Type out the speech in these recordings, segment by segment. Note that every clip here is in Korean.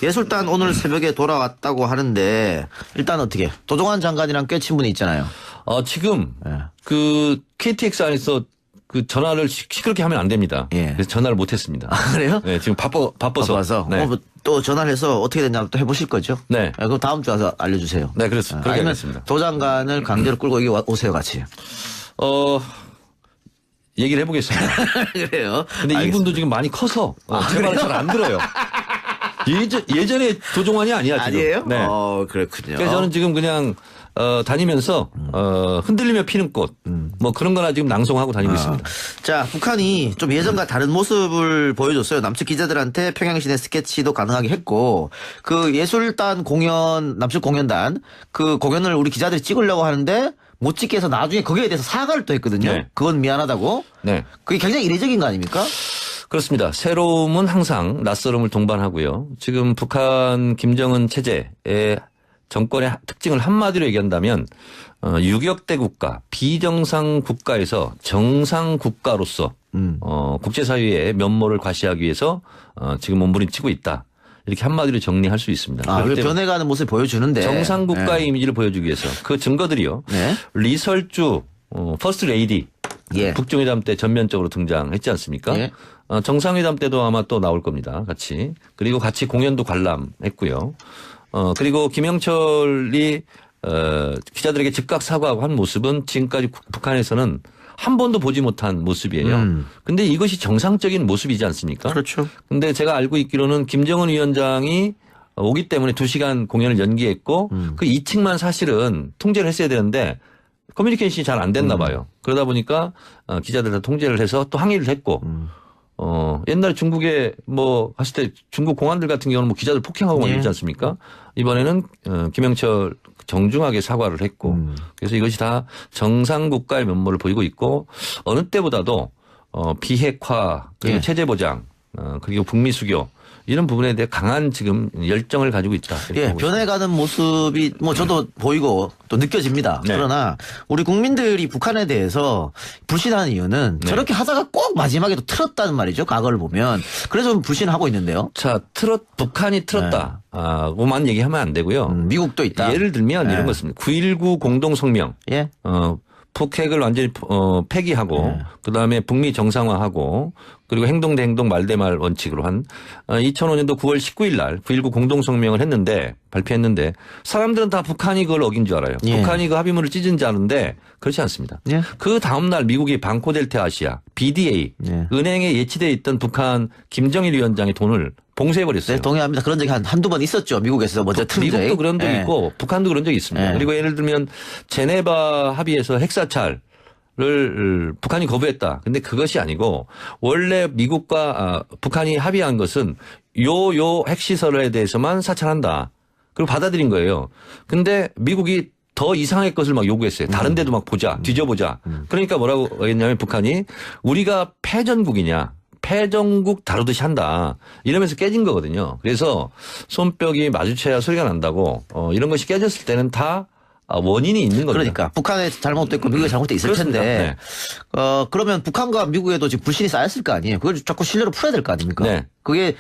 예술단 오늘 새벽에 돌아왔다고 하는데 일단 어떻게 도종환 장관이랑 꽤 친분이 있잖아요. 지금 예. 그 KTX 안에서 그 전화를 시끄럽게 하면 안 됩니다. 예. 그래서 전화를 못 했습니다. 그래요? 네, 지금 바빠서. 네. 뭐또 전화를 해서 어떻게 됐냐 또 해보실 거죠? 네. 그럼 다음 주 와서 알려주세요. 네, 그렇습니다. 그렇게 아니면 하겠습니다. 도 장관을 강제로 끌고 여기 오세요 같이. 얘기를 해보겠습니다. 그래요. 근데 알겠습니다. 이분도 지금 많이 커서 제 말을 잘 안 들어요. 예전에 도종환이 아니야, 지금. 아니에요? 네. 그렇군요. 그래서 저는 지금 그냥 다니면서 흔들리며 피는 꽃 뭐 그런 거나 지금 낭송하고 다니고 있습니다. 자, 북한이 좀 예전과 다른 모습을 보여줬어요. 남측 기자들한테 평양시내 스케치도 가능하게 했고, 그 예술단 공연, 남측 공연단, 그 공연을 우리 기자들이 찍으려고 하는데 못 찍게 해서 나중에 거기에 대해서 사과를 또 했거든요. 네. 그건 미안하다고. 네. 그게 굉장히 이례적인 거 아닙니까? 그렇습니다. 새로움은 항상 낯설음을 동반하고요. 지금 북한 김정은 체제의 정권의 특징을 한마디로 얘기한다면 유격대 국가, 비정상 국가에서 정상 국가로서 국제사회의 면모를 과시하기 위해서 지금 몸부림치고 있다. 이렇게 한마디로 정리할 수 있습니다. 그 변해가는 모습을 보여주는데. 정상 국가의 네. 이미지를 보여주기 위해서 그 증거들이요. 네. 리설주 퍼스트 레이디 예. 북중회담 때 전면적으로 등장했지 않습니까? 예. 정상회담 때도 아마 또 나올 겁니다. 같이. 그리고 같이 공연도 관람했고요. 그리고 김영철이 기자들에게 즉각 사과하고 한 모습은 지금까지 북한에서는 한 번도 보지 못한 모습이에요. 근데 이것이 정상적인 모습이지 않습니까? 그렇죠. 근데 제가 알고 있기로는 김정은 위원장이 오기 때문에 2시간 공연을 연기했고 그 2층만 사실은 통제를 했어야 되는데 커뮤니케이션이 잘 안 됐나 봐요. 그러다 보니까 기자들 다 통제를 해서 또 항의를 했고 옛날에 중국에 뭐 갔을 때 중국 공안들 같은 경우는 뭐 기자들 폭행하고 막 이러지 않습니까? 이번에는 김영철 정중하게 사과를 했고 그래서 이것이 다 정상 국가의 면모를 보이고 있고 어느 때보다도 비핵화 그리고 예. 체제 보장 그리고 북미 수교 이런 부분에 대해 강한 지금 열정을 가지고 있다. 이렇게 예, 보고 있습니다. 변해가는 모습이 뭐 저도 보이고 또 느껴집니다. 네. 그러나 우리 국민들이 북한에 대해서 불신하는 이유는 네. 저렇게 하다가 꼭 마지막에 또 틀었다는 말이죠. 과거를 보면. 그래서 좀 불신하고 있는데요. 자, 북한이 틀었다. 고만 얘기하면 안 되고요. 미국도 있다. 예를 들면 네. 이런 것입니다. 9.19 공동성명. 예. 북핵을 완전히 폐기하고 네. 그다음에 북미 정상화하고 그리고 행동 대 행동 말 대 말 원칙으로 한 2005년도 9월 19일 날 9.19 공동성명을 했는데 발표했는데 사람들은 다 북한이 그걸 어긴 줄 알아요. 예. 북한이 그 합의문을 찢은 줄 아는데 그렇지 않습니다. 예. 그 다음 날 미국이 방코델타 아시아 BDA 예. 은행에 예치돼 있던 북한 김정일 위원장의 돈을 봉쇄해버렸어요. 네, 동의합니다. 그런 적이 한두 번 있었죠. 미국에서 먼저 튼 적이. 미국도 그런 적이 예. 있고 북한도 그런 적이 있습니다. 예. 그리고 예를 들면 제네바 합의에서 핵사찰을 북한이 거부했다. 근데 그것이 아니고 원래 미국과 북한이 합의한 것은 요 핵시설에 대해서만 사찰한다. 그리고 받아들인 거예요. 근데 미국이 더 이상의 것을 막 요구했어요. 다른 데도 막 보자, 뒤져보자. 그러니까 뭐라고 했냐면 북한이 우리가 패전국이냐. 패전국 다루듯이 한다. 이러면서 깨진 거거든요. 그래서 손뼉이 마주쳐야 소리가 난다고 이런 것이 깨졌을 때는 다 원인이 있는 겁니다. 그러니까 북한에 잘못됐고 미국에 잘못돼 있을 그렇습니다. 텐데 네. 그러면 북한과 미국에도 지금 불신이 쌓였을 거 아니에요. 그걸 자꾸 신뢰로 풀어야 될 거 아닙니까? 네. 그게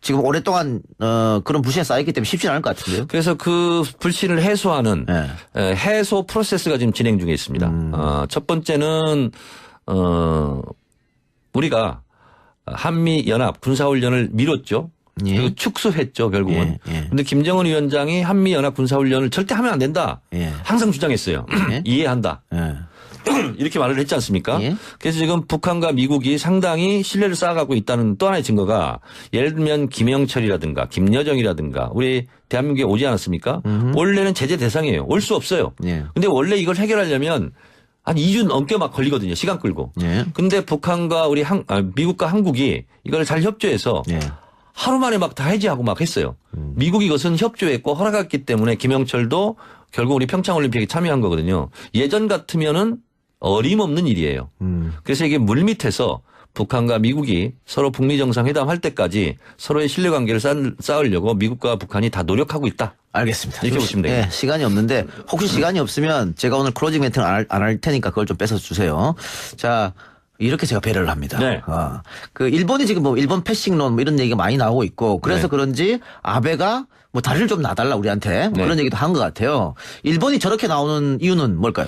지금 오랫동안 그런 불신이 쌓였기 때문에 쉽지 않을 것 같은데요. 그래서 그 불신을 해소하는 네. 해소 프로세스가 지금 진행 중에 있습니다. 첫 번째는 우리가 한미연합 군사훈련을 미뤘죠. 예. 그리고 축소했죠, 결국은. 예, 예. 근데 김정은 위원장이 한미연합 군사훈련을 절대 하면 안 된다. 예. 항상 주장했어요. 예. 이해한다. 예. 이렇게 말을 했지 않습니까? 예. 그래서 지금 북한과 미국이 상당히 신뢰를 쌓아가고 있다는 또 하나의 증거가 예를 들면 김영철이라든가 김여정이라든가 우리 대한민국에 오지 않았습니까? 원래는 제재 대상이에요. 올 수 없어요. 예. 근데 원래 이걸 해결하려면 한 2주 넘게 막 걸리거든요. 시간 끌고. 예. 근데 북한과 미국과 한국이 이걸 잘 협조해서 예. 하루 만에 막 다 해제하고 막 했어요. 미국이 이것은 협조했고 허락했기 때문에 김영철도 결국 우리 평창올림픽에 참여한 거거든요. 예전 같으면은 어림없는 일이에요. 그래서 이게 물밑에서 북한과 미국이 서로 북미 정상회담 할 때까지 서로의 신뢰관계를 쌓으려고 미국과 북한이 다 노력하고 있다. 알겠습니다. 이렇게 보시면 되겠습니다. 예, 시간이 없는데 혹시 시간이 없으면 제가 오늘 클로징 멘트는 안 할 테니까 그걸 좀 뺏어 주세요. 자, 이렇게 제가 배려를 합니다. 네. 그 일본이 지금 뭐 일본 패싱론 뭐 이런 얘기가 많이 나오고 있고 그래서 네. 그런지 아베가 뭐 다리를 좀 놔달라 우리한테 뭐 네. 그런 얘기도 한 것 같아요. 일본이 저렇게 나오는 이유는 뭘까요?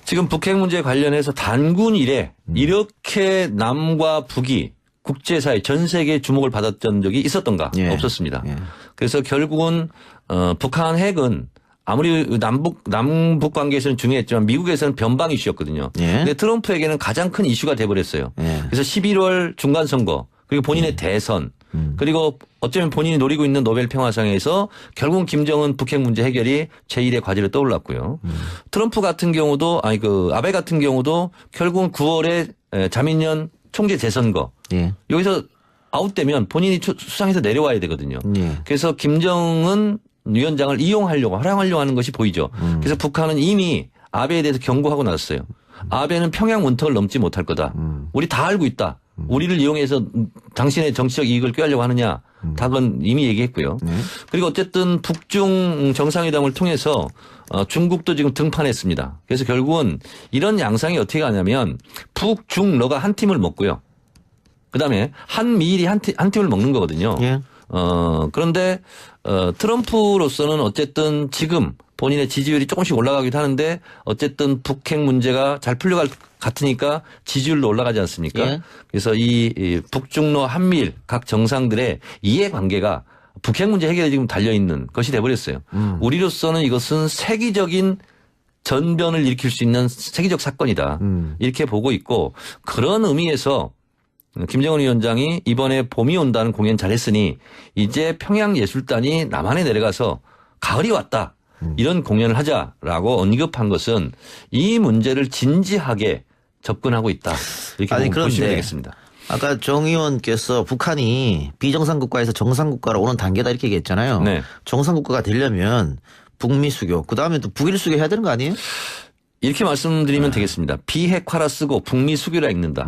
지금 북핵 문제 관련해서 단군 이래 이렇게 남과 북이 국제사회 전 세계의 주목을 받았던 적이 있었던가? 예. 없었습니다. 예. 그래서 결국은 북한 핵은 아무리 남북 관계에서는 중요했지만 미국에서는 변방 이슈였거든요. 예. 근데 트럼프에게는 가장 큰 이슈가 돼버렸어요. 예. 그래서 11월 중간 선거 그리고 본인의 대선 그리고 어쩌면 본인이 노리고 있는 노벨 평화상에서 결국은 김정은 북핵 문제 해결이 제1의 과제로 떠올랐고요. 트럼프 같은 경우도 아베 같은 경우도 결국은 9월에 자민련 총재 재선거 예. 여기서 아웃되면 본인이 수상해서 내려와야 되거든요. 예. 그래서 김정은 위원장을 이용하려고 활용하려고 하는 것이 보이죠. 그래서 북한은 이미 아베에 대해서 경고하고 나섰어요. 아베는 평양 문턱을 넘지 못할 거다. 우리 다 알고 있다. 우리를 이용해서 당신의 정치적 이익을 꾀하려고 하느냐. 다 그건 이미 얘기했고요. 그리고 어쨌든 북중 정상회담을 통해서 중국도 지금 등판했습니다. 그래서 결국은 이런 양상이 어떻게 가냐면 북중러가 한 팀을 먹고요. 그다음에 한미일이 한 팀을 먹는 거거든요. 예. 그런데 트럼프로서는 어쨌든 지금 본인의 지지율이 조금씩 올라가기도 하는데 어쨌든 북핵 문제가 잘 풀려갈 것 같으니까 지지율도 올라가지 않습니까? 예. 그래서 이 북중러 한미일 각 정상들의 이해관계가 북핵 문제 해결에 지금 달려있는 것이 돼버렸어요. 우리로서는 이것은 세계적인 전변을 일으킬 수 있는 세계적 사건이다. 이렇게 보고 있고 그런 의미에서 김정은 위원장이 이번에 봄이 온다는 공연 잘했으니 이제 평양예술단이 남한에 내려가서 가을이 왔다. 이런 공연을 하자라고 언급한 것은 이 문제를 진지하게 접근하고 있다. 이렇게 아니, 보시면 그런데 되겠습니다. 아까 정 의원께서 북한이 비정상국가에서 정상국가로 오는 단계다 이렇게 얘기했잖아요. 네. 정상국가가 되려면 북미 수교, 그다음에 또 북일 수교 해야 되는 거 아니에요? 이렇게 말씀드리면 되겠습니다. 비핵화라 쓰고 북미 수교라 읽는다.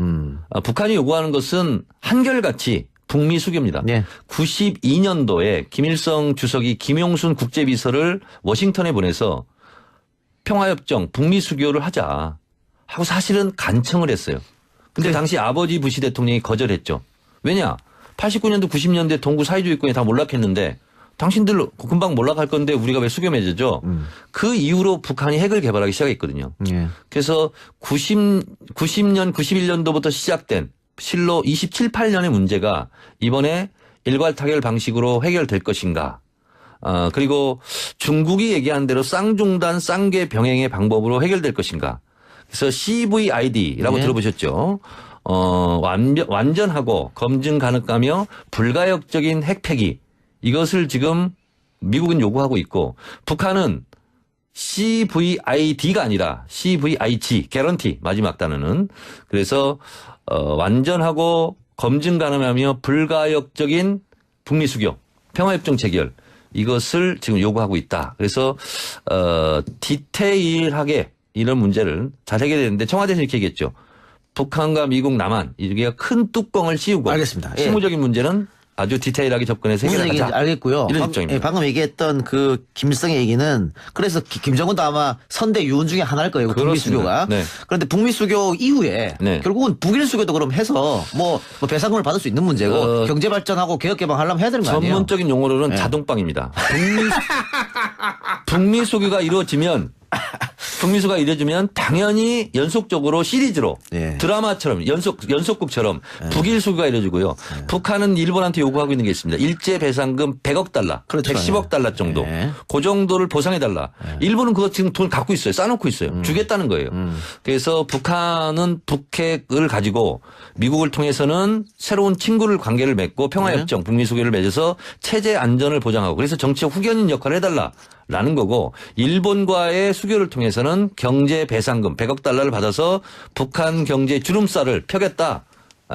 북한이 요구하는 것은 한결같이 북미 수교입니다. 네. 92년도에 김일성 주석이 김용순 국제비서를 워싱턴에 보내서 평화협정 북미 수교를 하자 하고 사실은 간청을 했어요. 근데 당시 아버지 부시 대통령이 거절했죠. 왜냐? 89년도 90년대 동구 사회주의권이 다 몰락했는데 당신들 금방 몰락할 건데 우리가 왜 수교 맺어줘? 그 이후로 북한이 핵을 개발하기 시작했거든요. 예. 그래서 90년, 91년도부터 시작된 실로 27, 8년의 문제가 이번에 일괄 타결 방식으로 해결될 것인가. 그리고 중국이 얘기한 대로 쌍중단, 쌍계 병행의 방법으로 해결될 것인가. 그래서 CVID라고 예. 들어보셨죠. 완전하고 검증 가능하며 불가역적인 핵폐기. 이것을 지금 미국은 요구하고 있고 북한은 CVID가 아니라 CVIG, 개런티 마지막 단어는. 그래서 완전하고 검증 가능하며 불가역적인 북미 수교, 평화협정 체결 이것을 지금 요구하고 있다. 그래서 디테일하게 이런 문제를 잘 해결되는데 청와대에서 이렇게 얘기했죠. 북한과 미국, 남한 이게 큰 뚜껑을 씌우고 알겠습니다. 예. 실무적인 문제는 아주 디테일하게 접근해서 무슨 얘기인지 해결하자. 알겠고요. 이런 입장입니다. 방금 얘기했던 그 김일성의 얘기는 그래서 김정은도 아마 선대 유언 중에 하나일 거예요. 북미 그렇습니다. 수교가. 네. 그런데 북미 수교 이후에 네. 결국은 북일 수교도 그럼 해서 뭐 배상금을 받을 수 있는 문제고 경제 발전하고 개혁 개방하려면 해야 되는 거 아니에요? 전문적인 용어로는 네. 자동빵입니다. 북미 수교가 이루어지면 당연히 연속적으로 시리즈로 예. 드라마처럼 연속극처럼 북일 수교가 이루어지고요. 북한은 일본한테 요구하고 있는 게 있습니다. 일제 배상금 100억 달러, 그렇죠. 110억 달러 정도. 예. 그 정도를 보상해 달라. 일본은 그거 지금 돈 갖고 있어요. 싸놓고 있어요. 주겠다는 거예요. 그래서 북한은 북핵을 가지고 미국을 통해서는 새로운 친구를 관계를 맺고 평화협정, 북미 수교를 맺어서 체제 안전을 보장하고 그래서 정치적 후견인 역할을 해달라. 라는 거고 일본과의 수교를 통해서는 경제 배상금 100억 달러를 받아서 북한 경제 주름살을 펴겠다.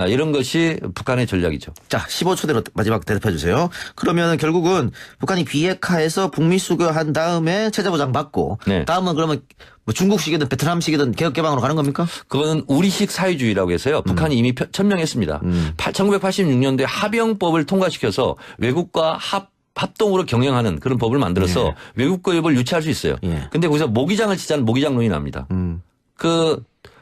이런 것이 북한의 전략이죠. 자, 15초대로 마지막 대답해 주세요. 그러면 결국은 북한이 비핵화해서 북미 수교한 다음에 체제 보장 받고 네. 다음은 그러면 뭐 중국식이든 베트남식이든 개혁 개방으로 가는 겁니까? 그거는 우리식 사회주의라고 해서요. 북한이 이미 천명했습니다. 1986년도에 합병법을 통과시켜서 외국과 합동으로 경영하는 그런 법을 만들어서 예. 외국 고입을 유치할 수 있어요. 예. 근데 거기서 모기장을 치자는 모기장론이 납니다. 그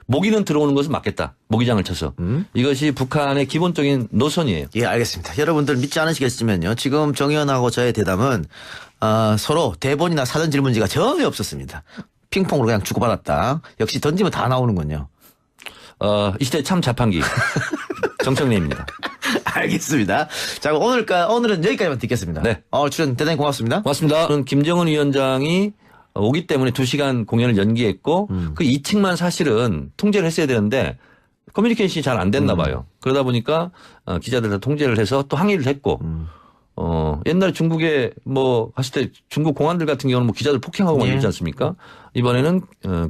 모기는 들어오는 것은 막겠다. 모기장을 쳐서. 이것이 북한의 기본적인 노선이에요. 예, 알겠습니다. 여러분들 믿지 않으시겠지만요. 지금 정 의원하고 저의 대담은 서로 대본이나 사전 질문지가 전혀 없었습니다. 핑퐁으로 그냥 주고받았다. 역시 던지면 다 나오는군요. 이 시대 참 자판기. 정청래입니다. 알겠습니다. 자, 오늘은 여기까지만 듣겠습니다. 네. 출연 대단히 고맙습니다. 고맙습니다. 저는 김정은 위원장이 오기 때문에 2시간 공연을 연기했고 그 2층만 사실은 통제를 했어야 되는데 커뮤니케이션이 잘 안 됐나 봐요. 그러다 보니까 기자들 다 통제를 해서 또 항의를 했고 옛날에 중국에 뭐 갔을 때 중국 공안들 같은 경우는 뭐 기자들 폭행하고 막 이러지 않습니까? 이번에는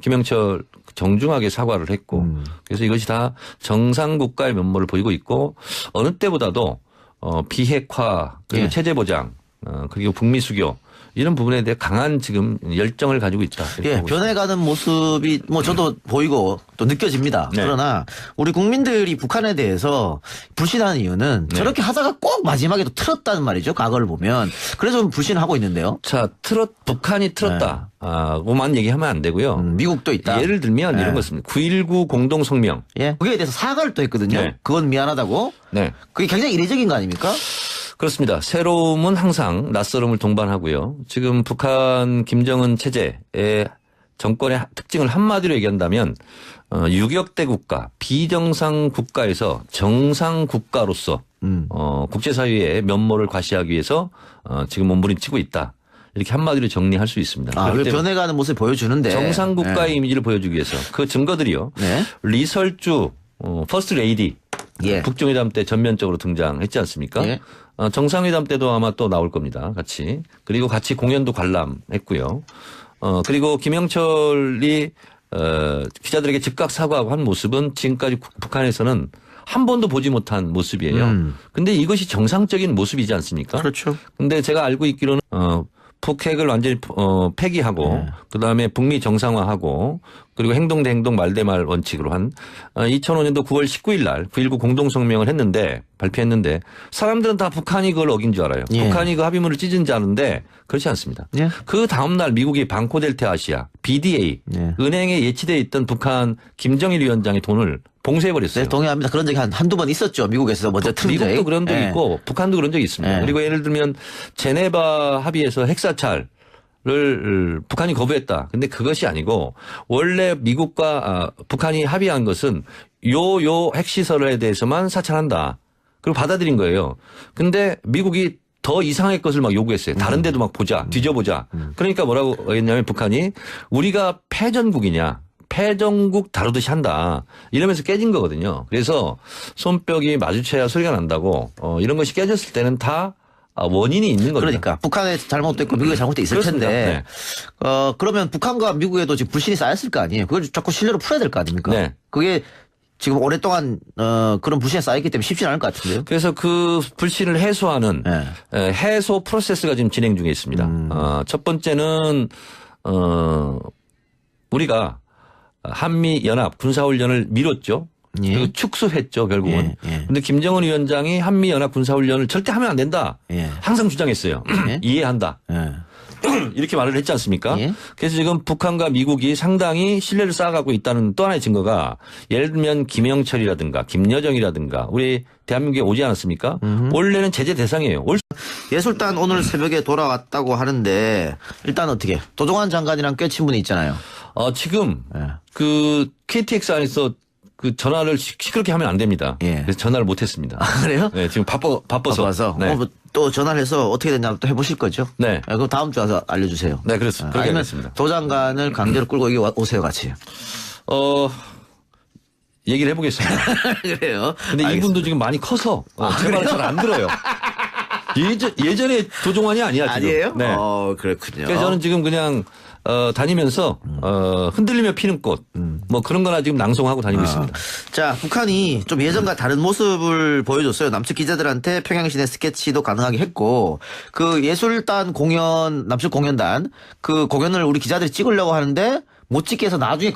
김영철 정중하게 사과를 했고 그래서 이것이 다 정상 국가의 면모를 보이고 있고 어느 때보다도 비핵화 그리고 예. 체제 보장 그리고 북미 수교 이런 부분에 대해 강한 지금 열정을 가지고 있다. 이렇게 예, 보고 있습니다. 변해가는 모습이 뭐 저도 보이고 또 느껴집니다. 네. 그러나 우리 국민들이 북한에 대해서 불신하는 이유는 저렇게 하다가 꼭 마지막에 또 틀었다는 말이죠. 과거를 보면. 그래서 좀 불신하고 있는데요. 자, 북한이 틀었다. 뭐만 얘기하면 안 되고요. 미국도 있다. 예를 들면 이런 것입니다. 9.19 공동성명. 예. 거기에 대해서 사과를 또 했거든요. 네. 그건 미안하다고. 네. 그게 굉장히 이례적인 거 아닙니까? 그렇습니다. 새로움은 항상 낯설음을 동반하고요. 지금 북한 김정은 체제의 정권의 특징을 한마디로 얘기한다면 유격대 국가, 비정상 국가에서 정상 국가로서 국제사회의 면모를 과시하기 위해서 지금 몸부림치고 있다. 이렇게 한마디로 정리할 수 있습니다. 그 그렇기 때문에 변해가는 모습을 보여주는데. 정상 국가의 이미지를 보여주기 위해서 그 증거들이요. 네. 리설주 퍼스트 레이디 예. 북중회담 때 전면적으로 등장했지 않습니까? 예. 정상회담 때도 아마 또 나올 겁니다. 같이. 그리고 같이 공연도 관람했고요. 그리고 김영철이 기자들에게 즉각 사과하고 한 모습은 지금까지 북한에서는 한 번도 보지 못한 모습이에요. 근데 이것이 정상적인 모습이지 않습니까? 그렇죠. 근데 제가 알고 있기로는 북핵을 완전히 폐기하고 그다음에 북미 정상화하고 그리고 행동 대 행동 말 대 말 원칙으로 한 2005년도 9월 19일 날 9.19 공동성명을 발표했는데 사람들은 다 북한이 그걸 어긴 줄 알아요. 예. 북한이 그 합의문을 찢은 줄 아는데 그렇지 않습니다. 예. 그 다음 날 미국이 방코델타 아시아 BDA 예. 은행에 예치돼 있던 북한 김정일 위원장의 돈을 봉쇄해버렸어요. 네, 동의합니다. 그런 적이 한두 번 있었죠. 미국에서 먼저 틀은 적이. 미국도 그런 적이 예. 있고 북한도 그런 적이 있습니다. 예. 그리고 예를 들면 제네바 합의에서 핵사찰을 북한이 거부했다. 근데 그것이 아니고 원래 미국과 북한이 합의한 것은 요 핵시설에 대해서만 사찰한다. 그리고 받아들인 거예요. 근데 미국이 더 이상의 것을 막 요구했어요. 다른 데도 막 보자, 뒤져보자. 그러니까 뭐라고 했냐면 북한이 우리가 패전국이냐. 패전국 다루듯이 한다. 이러면서 깨진 거거든요. 그래서 손뼉이 마주쳐야 소리가 난다고 이런 것이 깨졌을 때는 다 원인이 있는 겁니다. 그러니까 북한의 잘못도 있고 미국의 잘못도 있을 그렇습니다. 텐데 네. 그러면 북한과 미국에도 지금 불신이 쌓였을 거 아니에요. 그걸 자꾸 신뢰로 풀어야 될 거 아닙니까? 네. 그게 지금 오랫동안 그런 불신이 쌓였기 때문에 쉽지 않을 것 같은데요. 그래서 그 불신을 해소하는 네. 해소 프로세스가 지금 진행 중에 있습니다. 첫 번째는 우리가 한미 연합 군사훈련을 미뤘죠. 예. 그리고 축소했죠, 결국은. 예. 근데 김정은 위원장이 한미 연합 군사훈련을 절대 하면 안 된다. 예. 항상 주장했어요. 예. 이해한다. 예. 이렇게 말을 했지 않습니까? 예. 그래서 지금 북한과 미국이 상당히 신뢰를 쌓아가고 있다는 또 하나의 증거가 예를 들면 김영철이라든가 김여정이라든가 우리 대한민국에 오지 않았습니까? 원래는 제재 대상이에요. 예술단 오늘 새벽에 돌아왔다고 하는데 일단 어떻게 도종환 장관이랑 꽤 친분이 있잖아요. 지금 예. 그 KTX 안에서 그 전화를 시끄럽게 하면 안 됩니다. 예. 그래서 전화를 못 했습니다. 그래요? 네, 지금 바빠서. 바빠서 네. 또 전화를 해서 어떻게 됐냐 또 해보실 거죠? 네. 그럼 다음 주 와서 알려주세요. 네, 그렇습니다. 그렇게 아니면 하겠습니다. 도 장관을 강제로 끌고 여기 오세요 같이. 얘기를 해보겠습니다. 그래요. 근데 알겠습니다. 이분도 지금 많이 커서 제 말을 잘 안 들어요. 예전에 도종환이 아니야, 지금. 아니에요? 네. 그렇군요. 그래서 저는 지금 그냥 다니면서 흔들리며 피는 꽃 뭐 그런 거나 지금 낭송하고 다니고 있습니다. 자, 북한이 좀 예전과 다른 모습을 보여줬어요. 남측 기자들한테 평양시내 스케치도 가능하게 했고 그 예술단 공연, 남측 공연단 그 공연을 우리 기자들이 찍으려고 하는데 못 찍게 해서 나중에